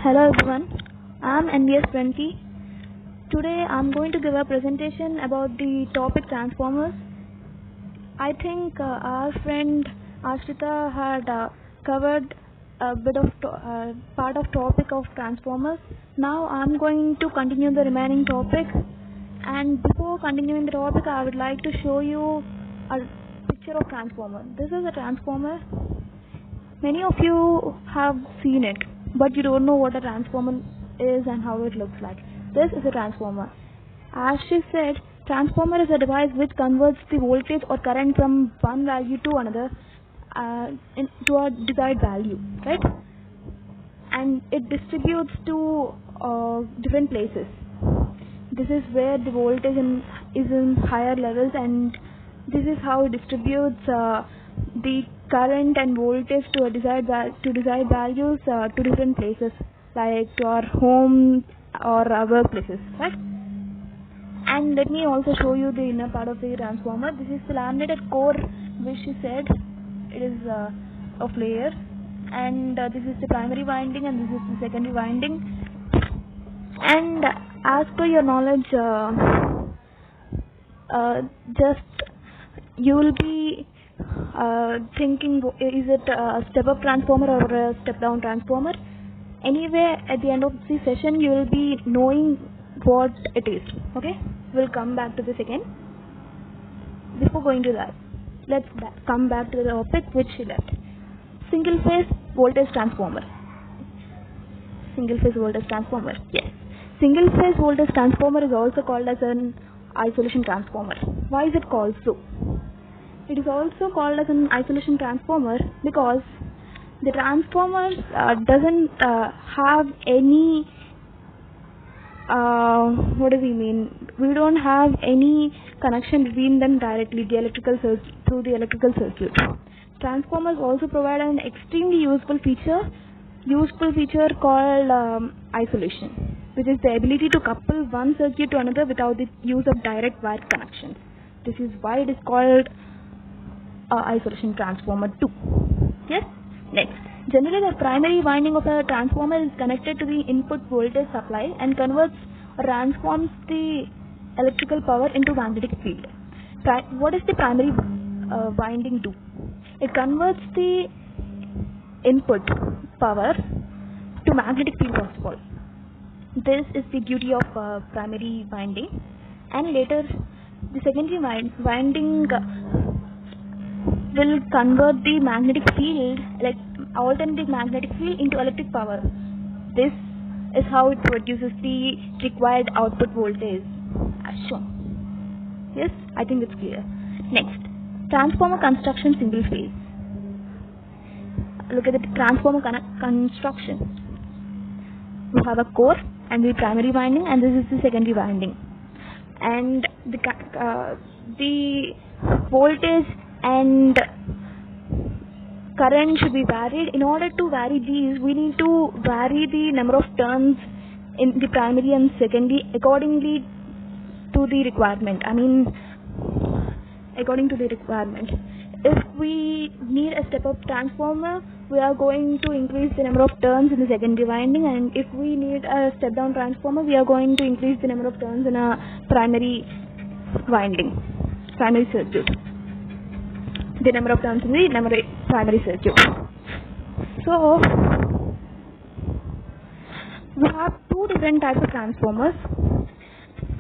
Hello everyone, I am NBS20. Today I am going to give a presentation about the topic transformers. I think our friend Ashrita had covered a bit of part of topic of transformers. Now I am going to continue the remaining topic, and before continuing the topic I would like to show you a picture of transformer. This is a transformer. Many of you have seen it, but you don't know what a transformer is and how it looks like. This is a transformer. As she said, transformer is a device which converts the voltage or current from one value to another to a desired value, right? And it distributes to different places. This is where the voltage is in higher levels, and this is how it distributes the current and voltage to desired values to different places, like to our home or our workplaces, right? And let me also show you the inner part of the transformer. This is the laminated core, which she said it is of layer, and this is the primary winding and this is the secondary winding. And as per your knowledge, just you will be thinking, is it a step-up transformer or a step-down transformer? Anyway, at the end of the session, you will be knowing what it is. Okay, we'll come back to this again. Before going to that, let's come back to the topic which she left. Single-phase voltage transformer. Single-phase voltage transformer. Yes. Single-phase voltage transformer is also called as an isolation transformer. Why is it called so? It is also called as an isolation transformer because the transformer doesn't have any what do we mean? We don't have any connection between them directly through the electrical circuit. Transformers also provide an extremely useful feature called isolation, which is the ability to couple one circuit to another without the use of direct wire connections. This is why it is called isolation transformer 2. Yes. Next, generally the primary winding of a transformer is connected to the input voltage supply and transforms the electrical power into magnetic field. What does the primary winding do? It converts the input power to magnetic field first of all. This is the duty of primary winding, and later the secondary winding will convert the magnetic field, like alternating magnetic field, into electric power. This is how it produces the required output voltage as shown. Yes, I think it's clear. Next, transformer construction single phase. Look at the transformer construction. We have a core and the primary winding, and this is the secondary winding. And the voltage and current should be varied. In order to vary these, we need to vary the number of turns in the primary and secondary accordingly to the requirement. According to the requirement. If we need a step-up transformer, we are going to increase the number of turns in the secondary winding, and if we need a step-down transformer, we are going to increase the number of turns in a primary winding, primary circuit. The number of turns in the primary circuit. So, we have two different types of transformers.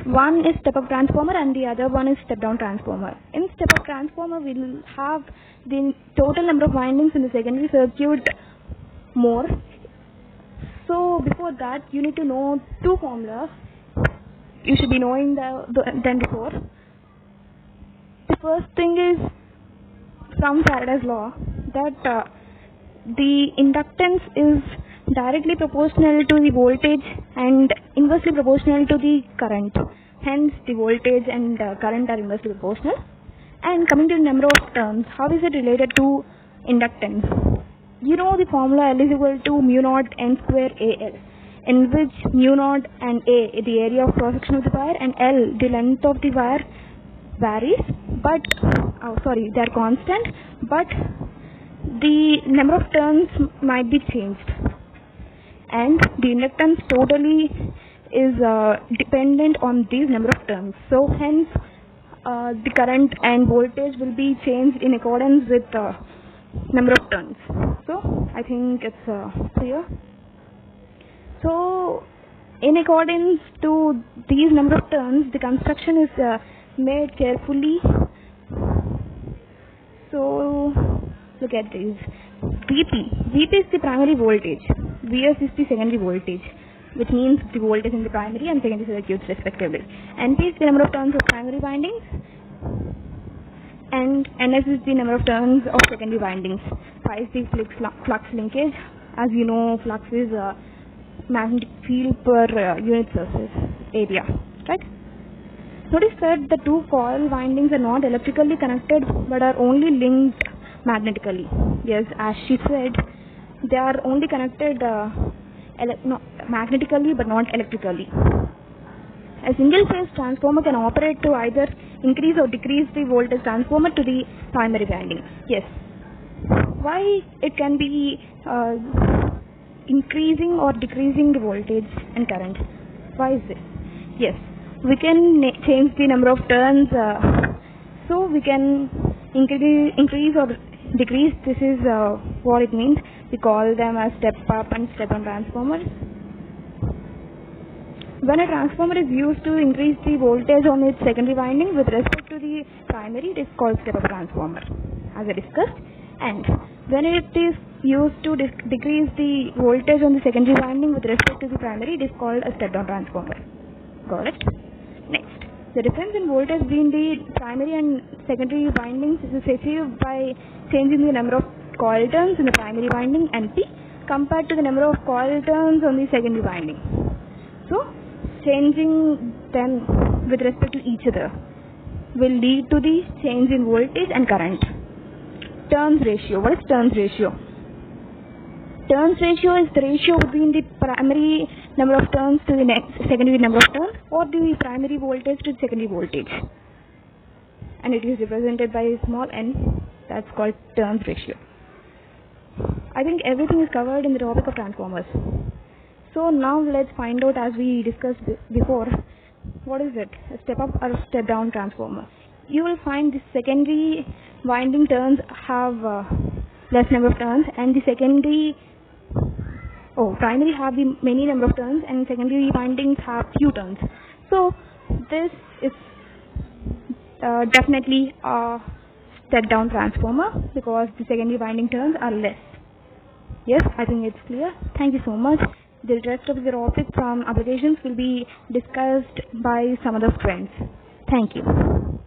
One is step-up transformer and the other one is step-down transformer. In step-up transformer, we will have the total number of windings in the secondary circuit more. So, before that, you need to know two formulas. You should be knowing them before. The first thing is from Faraday's law that the inductance is directly proportional to the voltage and inversely proportional to the current. Hence, the voltage and current are inversely proportional. And coming to the number of turns, how is it related to inductance? You know the formula L is equal to mu naught N square AL, in which mu naught and A, the area of cross section of the wire, and L, the length of the wire, varies, but they are constant, but the number of turns might be changed. and the inductance totally is dependent on these number of turns. So hence the current and voltage will be changed in accordance with number of turns. So I think it's clear. So in accordance to these number of turns, the construction is made carefully. So look at this. Vp is the primary voltage, Vs is the secondary voltage, which means the voltage in the primary and secondary circuits respectively. Np is the number of turns of primary windings, and Ns is the number of turns of secondary windings. Phi is the flux linkage. As you know, flux is magnetic field per unit surface area, right? Notice that the two coil windings are not electrically connected but are only linked magnetically. Yes, as she said, they are only connected magnetically but not electrically. A single phase transformer can operate to either increase or decrease the voltage transformer to the primary winding. Yes. Why it can be increasing or decreasing the voltage and current? Why is this? Yes, we can change the number of turns, so we can increase or decrease. This is what it means. We call them as step up and step down transformers. When a transformer is used to increase the voltage on its secondary winding with respect to the primary, it is called step up transformer, as I discussed. And when it is used to decrease the voltage on the secondary winding with respect to the primary, it is called a step down transformer. Got it? Next, the difference in voltage between the primary and secondary windings is achieved by changing the number of coil turns in the primary winding Np compared to the number of coil turns on the secondary winding. So changing them with respect to each other will lead to the change in voltage and current. Turns ratio. What is turns ratio? Turns ratio is the ratio between the primary number of turns to the secondary number of turns, or the primary voltage to the secondary voltage, and it is represented by a small n. That's called turns ratio. I think everything is covered in the topic of transformers. So now let's find out, as we discussed before, what is it? A step up or a step down transformer. You will find the secondary winding turns have less number of turns, and the primary have the many number of turns, and secondary windings have few turns. So this is definitely a step down transformer because the secondary winding turns are less. Yes, I think it's clear. Thank you so much. The rest of the topic from applications will be discussed by some other friends. Thank you.